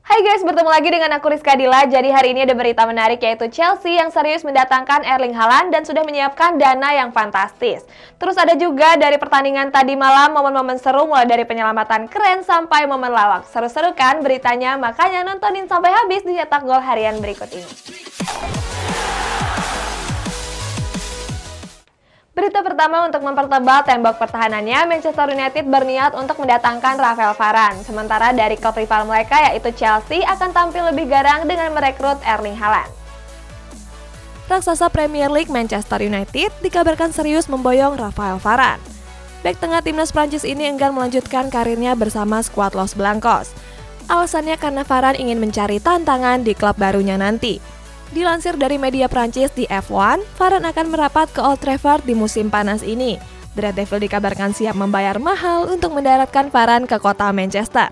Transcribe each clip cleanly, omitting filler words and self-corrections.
Hai guys, bertemu lagi dengan aku Rizka Dila. Jadi hari ini ada berita menarik yaitu Chelsea yang serius mendatangkan Erling Haaland dan sudah menyiapkan dana yang fantastis. Terus ada juga dari pertandingan tadi malam momen-momen seru mulai dari penyelamatan keren sampai momen lawak. Seru-seru kan beritanya? Makanya nontonin sampai habis di Cetak Gol harian berikut ini. Berita pertama, untuk mempertebal tembok pertahanannya, Manchester United berniat untuk mendatangkan Rafael Varane. Sementara dari klub rival mereka yaitu Chelsea akan tampil lebih garang dengan merekrut Erling Haaland. Raksasa Premier League Manchester United dikabarkan serius memboyong Rafael Varane. Bek tengah timnas Prancis ini enggan melanjutkan karirnya bersama skuad Los Blancos. Alasannya karena Varane ingin mencari tantangan di klub barunya nanti. Dilansir dari media Prancis di F1, Varane akan merapat ke Old Trafford di musim panas ini. The Red Devil dikabarkan siap membayar mahal untuk mendaratkan Varane ke kota Manchester.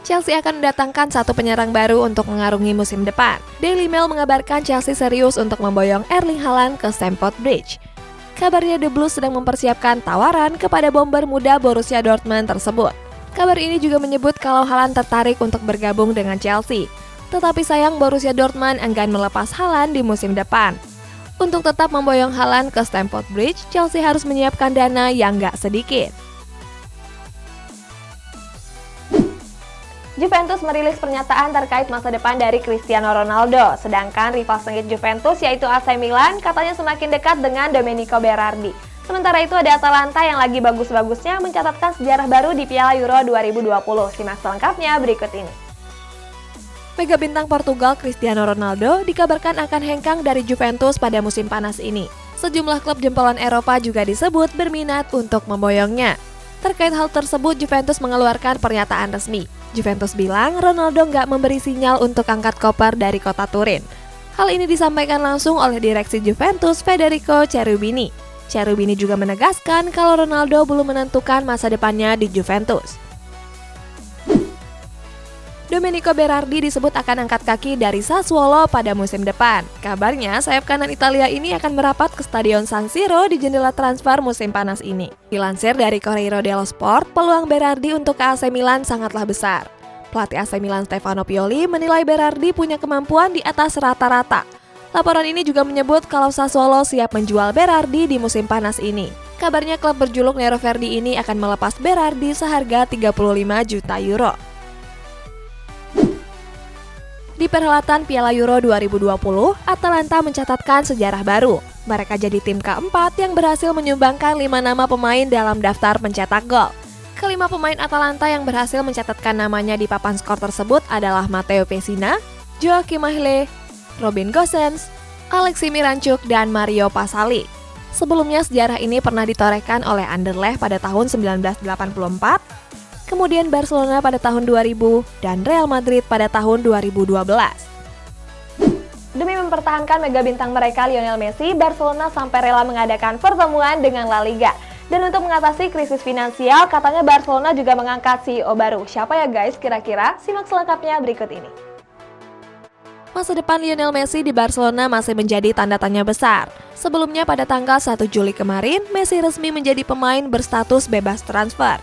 Chelsea akan mendatangkan satu penyerang baru untuk mengarungi musim depan. Daily Mail mengabarkan Chelsea serius untuk memboyong Erling Haaland ke Stamford Bridge. Kabarnya The Blues sedang mempersiapkan tawaran kepada bomber muda Borussia Dortmund tersebut. Kabar ini juga menyebut kalau Haaland tertarik untuk bergabung dengan Chelsea. Tetapi sayang Borussia Dortmund enggan melepas Haaland di musim depan. Untuk tetap memboyong Haaland ke Stamford Bridge, Chelsea harus menyiapkan dana yang nggak sedikit. Juventus merilis pernyataan terkait masa depan dari Cristiano Ronaldo, sedangkan rival sengit Juventus yaitu AC Milan katanya semakin dekat dengan Domenico Berardi. Sementara itu ada Atalanta yang lagi bagus-bagusnya mencatatkan sejarah baru di Piala Euro 2020. Simak selengkapnya berikut ini. Mega bintang Portugal Cristiano Ronaldo dikabarkan akan hengkang dari Juventus pada musim panas ini. Sejumlah klub jempolan Eropa juga disebut berminat untuk memboyongnya. Terkait hal tersebut, Juventus mengeluarkan pernyataan resmi. Juventus bilang Ronaldo nggak memberi sinyal untuk angkat koper dari kota Turin. Hal ini disampaikan langsung oleh direksi Juventus Federico Cherubini. Cherubini juga menegaskan kalau Ronaldo belum menentukan masa depannya di Juventus. Domenico Berardi disebut akan angkat kaki dari Sassuolo pada musim depan. Kabarnya, sayap kanan Italia ini akan merapat ke Stadion San Siro di jendela transfer musim panas ini. Dilansir dari Corriere dello Sport, peluang Berardi untuk ke AC Milan sangatlah besar. Pelatih AC Milan Stefano Pioli menilai Berardi punya kemampuan di atas rata-rata. Laporan ini juga menyebut kalau Sassuolo siap menjual Berardi di musim panas ini. Kabarnya klub berjuluk Nero Verdi ini akan melepas Berardi seharga 35 juta euro. Di perhelatan Piala Euro 2020, Atalanta mencatatkan sejarah baru. Mereka jadi tim keempat yang berhasil menyumbangkan 5 nama pemain dalam daftar pencetak gol. Kelima pemain Atalanta yang berhasil mencatatkan namanya di papan skor tersebut adalah Matteo Pessina, Joachim Mahle, Robin Gosens, Alexis Miranchuk, dan Mario Pasali. Sebelumnya sejarah ini pernah ditorehkan oleh Anderlecht pada tahun 1984, kemudian Barcelona pada tahun 2000, dan Real Madrid pada tahun 2012. Demi mempertahankan mega bintang mereka Lionel Messi, Barcelona sampai rela mengadakan pertemuan dengan La Liga. Dan untuk mengatasi krisis finansial, katanya Barcelona juga mengangkat CEO baru. Siapa ya guys kira-kira? Simak selengkapnya berikut ini. Masa depan Lionel Messi di Barcelona masih menjadi tanda tanya besar. Sebelumnya pada tanggal 1 Juli kemarin, Messi resmi menjadi pemain berstatus bebas transfer.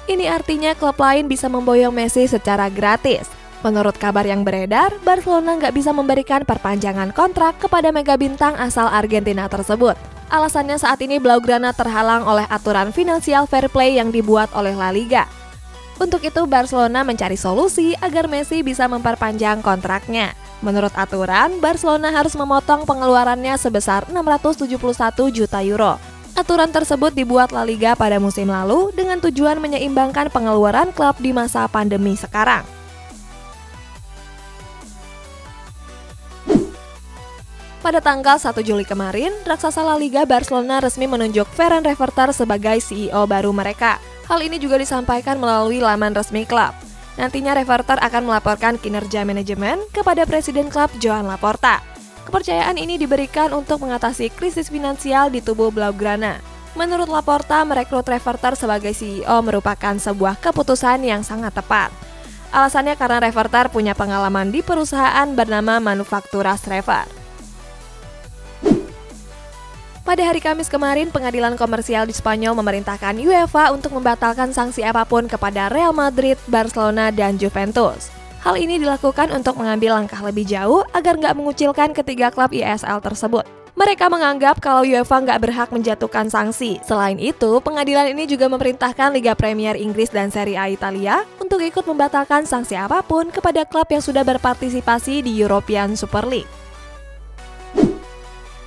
Ini artinya klub lain bisa memboyong Messi secara gratis. Menurut kabar yang beredar, Barcelona nggak bisa memberikan perpanjangan kontrak kepada mega bintang asal Argentina tersebut. Alasannya saat ini Blaugrana terhalang oleh aturan finansial fair play yang dibuat oleh La Liga. Untuk itu, Barcelona mencari solusi agar Messi bisa memperpanjang kontraknya. Menurut aturan, Barcelona harus memotong pengeluarannya sebesar 671 juta euro. Aturan tersebut dibuat La Liga pada musim lalu dengan tujuan menyeimbangkan pengeluaran klub di masa pandemi sekarang. Pada tanggal 1 Juli kemarin, raksasa La Liga Barcelona resmi menunjuk Ferran Reverter sebagai CEO baru mereka. Hal ini juga disampaikan melalui laman resmi klub. Nantinya Reverter akan melaporkan kinerja manajemen kepada Presiden klub Joan Laporta. Kepercayaan ini diberikan untuk mengatasi krisis finansial di tubuh Blaugrana. Menurut Laporta, merekrut Reverter sebagai CEO merupakan sebuah keputusan yang sangat tepat. Alasannya karena Reverter punya pengalaman di perusahaan bernama Manufaktura Schrever. Pada hari Kamis kemarin, pengadilan komersial di Spanyol memerintahkan UEFA untuk membatalkan sanksi apapun kepada Real Madrid, Barcelona, dan Juventus. Hal ini dilakukan untuk mengambil langkah lebih jauh agar nggak mengucilkan ketiga klub ISL tersebut. Mereka menganggap kalau UEFA nggak berhak menjatuhkan sanksi. Selain itu, pengadilan ini juga memerintahkan Liga Premier Inggris dan Serie A Italia untuk ikut membatalkan sanksi apapun kepada klub yang sudah berpartisipasi di European Super League.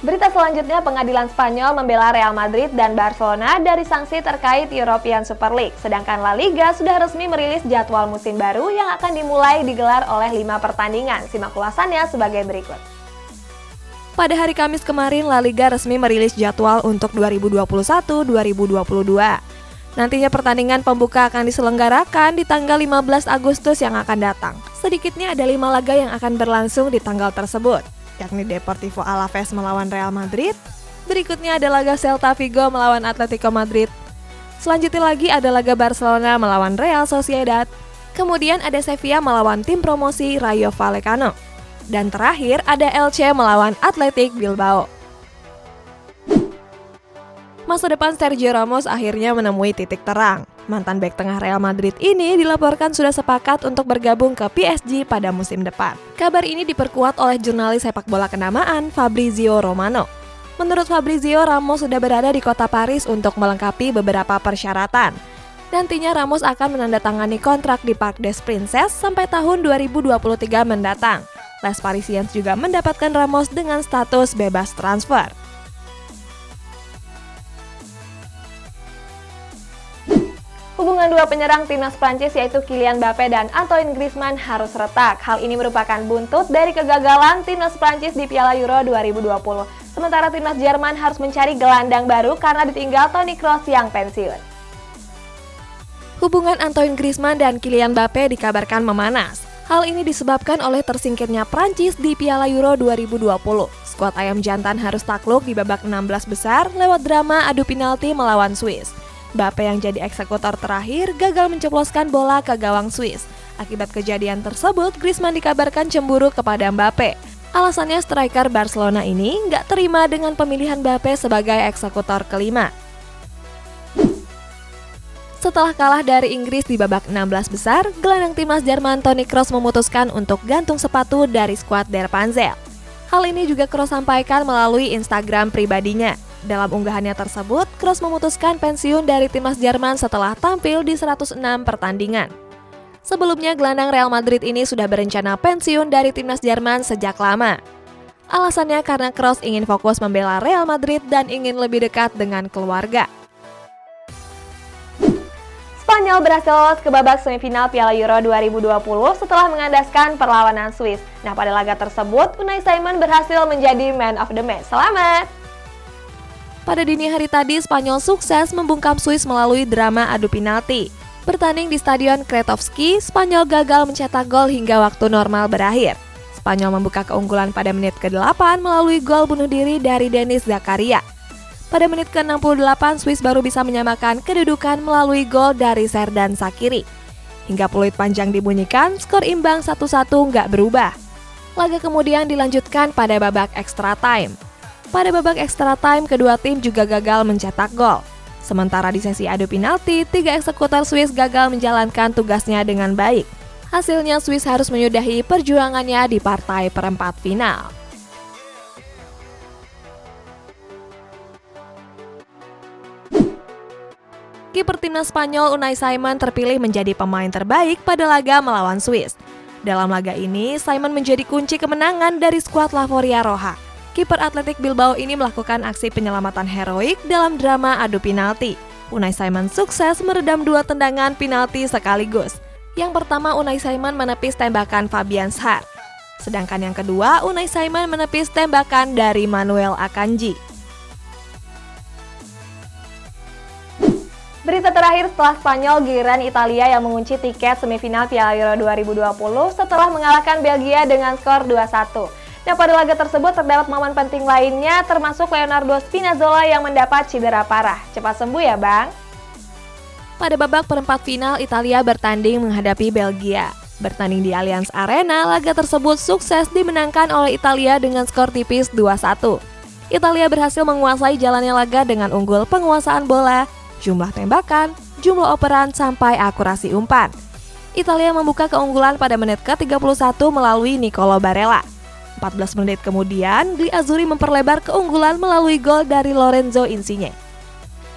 Berita selanjutnya, pengadilan Spanyol membela Real Madrid dan Barcelona dari sanksi terkait European Super League. Sedangkan La Liga sudah resmi merilis jadwal musim baru yang akan dimulai digelar oleh 5 pertandingan. Simak ulasannya sebagai berikut. Pada hari Kamis kemarin, La Liga resmi merilis jadwal untuk 2021-2022. Nantinya pertandingan pembuka akan diselenggarakan di tanggal 15 Agustus yang akan datang. Sedikitnya ada 5 laga yang akan berlangsung di tanggal tersebut, yakni Deportivo Alaves melawan Real Madrid, berikutnya ada laga Celta Vigo melawan Atletico Madrid, selanjutnya lagi ada laga Barcelona melawan Real Sociedad, kemudian ada Sevilla melawan tim promosi Rayo Vallecano, dan terakhir ada Elche melawan Athletic Bilbao. Masa depan Sergio Ramos akhirnya menemui titik terang. Mantan bek tengah Real Madrid ini dilaporkan sudah sepakat untuk bergabung ke PSG pada musim depan. Kabar ini diperkuat oleh jurnalis sepak bola kenamaan Fabrizio Romano. Menurut Fabrizio, Ramos sudah berada di kota Paris untuk melengkapi beberapa persyaratan. Nantinya Ramos akan menandatangani kontrak di Parc des Princes sampai tahun 2023 mendatang. Les Parisiens juga mendapatkan Ramos dengan status bebas transfer. Hubungan dua penyerang timnas Prancis yaitu Kylian Mbappe dan Antoine Griezmann harus retak. Hal ini merupakan buntut dari kegagalan timnas Prancis di Piala Euro 2020. Sementara timnas Jerman harus mencari gelandang baru karena ditinggal Toni Kroos yang pensiun. Hubungan Antoine Griezmann dan Kylian Mbappe dikabarkan memanas. Hal ini disebabkan oleh tersingkirnya Prancis di Piala Euro 2020. Skuad ayam jantan harus takluk di babak 16 besar lewat drama adu penalti melawan Swiss. Mbappe yang jadi eksekutor terakhir gagal menceploskan bola ke gawang Swiss. Akibat kejadian tersebut, Griezmann dikabarkan cemburu kepada Mbappe. Alasannya striker Barcelona ini nggak terima dengan pemilihan Mbappe sebagai eksekutor kelima. Setelah kalah dari Inggris di babak 16 besar, gelandang timnas Jerman Toni Kroos memutuskan untuk gantung sepatu dari skuad Der Panzer. Hal ini juga Kroos sampaikan melalui Instagram pribadinya. Dalam unggahannya tersebut, Kroos memutuskan pensiun dari timnas Jerman setelah tampil di 106 pertandingan. Sebelumnya, gelandang Real Madrid ini sudah berencana pensiun dari timnas Jerman sejak lama. Alasannya karena Kroos ingin fokus membela Real Madrid dan ingin lebih dekat dengan keluarga. Spanyol berhasil lolos ke babak semifinal Piala Euro 2020 setelah mengandaskan perlawanan Swiss. Nah, pada laga tersebut, Unai Simon berhasil menjadi man of the match. Selamat! Pada dini hari tadi, Spanyol sukses membungkam Swiss melalui drama adu penalti. Bertanding di Stadion Krestovski, Spanyol gagal mencetak gol hingga waktu normal berakhir. Spanyol membuka keunggulan pada menit ke-8 melalui gol bunuh diri dari Denis Zakaria. Pada menit ke-68, Swiss baru bisa menyamakan kedudukan melalui gol dari Xherdan Shaqiri. Hingga peluit panjang dibunyikan, skor imbang 1-1 nggak berubah. Laga kemudian dilanjutkan pada babak extra time. Pada babak extra time, kedua tim juga gagal mencetak gol. Sementara di sesi adu penalti, 3 eksekutor Swiss gagal menjalankan tugasnya dengan baik. Hasilnya Swiss harus menyudahi perjuangannya di partai perempat final. Kiper timnas Spanyol Unai Simon terpilih menjadi pemain terbaik pada laga melawan Swiss. Dalam laga ini, Simon menjadi kunci kemenangan dari skuad La Foria Roja. Kiper Athletic Bilbao ini melakukan aksi penyelamatan heroik dalam drama adu penalti. Unai Simon sukses meredam 2 tendangan penalti sekaligus. Yang pertama, Unai Simon menepis tembakan Fabian Schär. Sedangkan yang kedua, Unai Simon menepis tembakan dari Manuel Akanji. Berita terakhir, setelah Spanyol, giliran Italia yang mengunci tiket semifinal Piala Euro 2020 setelah mengalahkan Belgia dengan skor 2-1. Nah, pada laga tersebut terdapat momen penting lainnya, termasuk Leonardo Spinazzola yang mendapat cedera parah. Cepat sembuh ya, Bang. Pada babak perempat final, Italia bertanding menghadapi Belgia. Bertanding di Allianz Arena, laga tersebut sukses dimenangkan oleh Italia dengan skor tipis 2-1. Italia berhasil menguasai jalannya laga dengan unggul penguasaan bola, jumlah tembakan, jumlah operan, sampai akurasi umpan. Italia membuka keunggulan pada menit ke-31 melalui Nicolo Barella. 14 menit kemudian, Gli Azzurri memperlebar keunggulan melalui gol dari Lorenzo Insigne.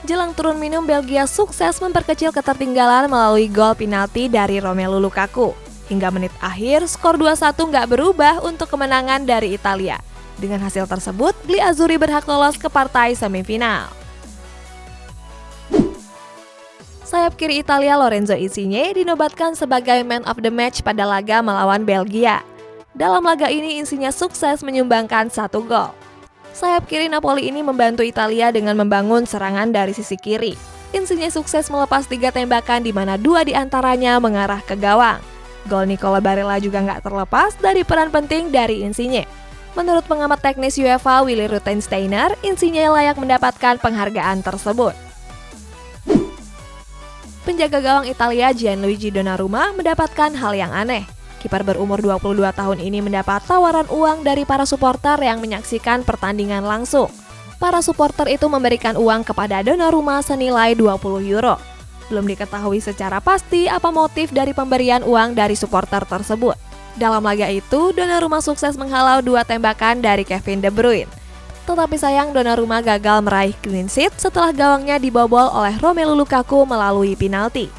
Jelang turun minum, Belgia sukses memperkecil ketertinggalan melalui gol penalti dari Romelu Lukaku. Hingga menit akhir, skor 2-1 nggak berubah untuk kemenangan dari Italia. Dengan hasil tersebut, Gli Azzurri berhak lolos ke partai semifinal. Sayap kiri Italia Lorenzo Insigne dinobatkan sebagai man of the match pada laga melawan Belgia. Dalam laga ini Insigne sukses menyumbangkan 1 gol. Sayap kiri Napoli ini membantu Italia dengan membangun serangan dari sisi kiri. Insigne sukses melepas 3 tembakan di mana 2 diantaranya mengarah ke gawang. Gol Nicolo Barella juga nggak terlepas dari peran penting dari Insigne. Menurut pengamat teknis UEFA Willy Ruttensteiner, Insigne layak mendapatkan penghargaan tersebut. Penjaga gawang Italia Gianluigi Donnarumma mendapatkan hal yang aneh. Kiper berumur 22 tahun ini mendapat tawaran uang dari para supporter yang menyaksikan pertandingan langsung. Para supporter itu memberikan uang kepada Donnarumma senilai 20 euro. Belum diketahui secara pasti apa motif dari pemberian uang dari supporter tersebut. Dalam laga itu, Donnarumma sukses menghalau 2 tembakan dari Kevin De Bruyne. Tetapi sayang Donnarumma gagal meraih clean sheet setelah gawangnya dibobol oleh Romelu Lukaku melalui penalti.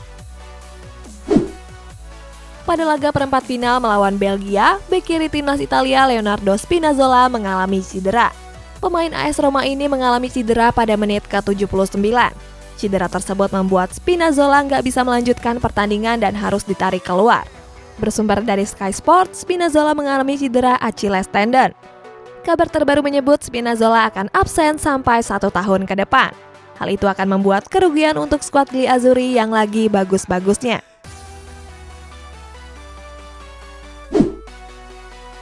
Pada laga perempat final melawan Belgia, bek kiri timnas Italia Leonardo Spinazzola mengalami cedera. Pemain AS Roma ini mengalami cedera pada menit ke-79. Cedera tersebut membuat Spinazzola nggak bisa melanjutkan pertandingan dan harus ditarik keluar. Bersumber dari Sky Sports, Spinazzola mengalami cedera Achilles tendon. Kabar terbaru menyebut Spinazzola akan absen sampai 1 tahun ke depan. Hal itu akan membuat kerugian untuk skuad Gli Azzurri yang lagi bagus-bagusnya.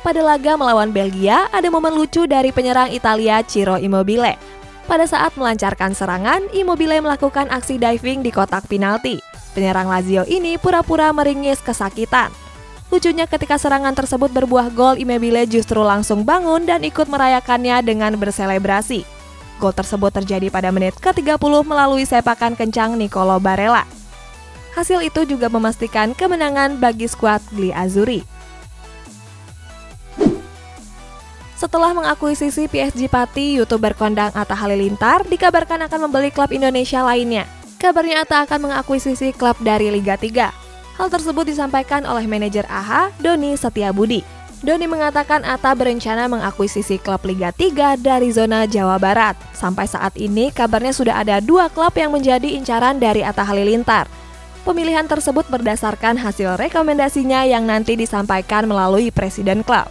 Pada laga melawan Belgia, ada momen lucu dari penyerang Italia Ciro Immobile. Pada saat melancarkan serangan, Immobile melakukan aksi diving di kotak penalti. Penyerang Lazio ini pura-pura meringis kesakitan. Lucunya ketika serangan tersebut berbuah gol, Immobile justru langsung bangun dan ikut merayakannya dengan berselebrasi. Gol tersebut terjadi pada menit ke-30 melalui sepakan kencang Nicolo Barella. Hasil itu juga memastikan kemenangan bagi skuad Gli Azzurri. Setelah mengakuisisi PSG Pati, YouTuber kondang Atta Halilintar dikabarkan akan membeli klub Indonesia lainnya. Kabarnya Atta akan mengakuisisi klub dari Liga 3. Hal tersebut disampaikan oleh manajer AHA, Doni Setiabudi. Doni mengatakan Atta berencana mengakuisisi klub Liga 3 dari zona Jawa Barat. Sampai saat ini, kabarnya sudah ada 2 klub yang menjadi incaran dari Atta Halilintar. Pemilihan tersebut berdasarkan hasil rekomendasinya yang nanti disampaikan melalui presiden klub.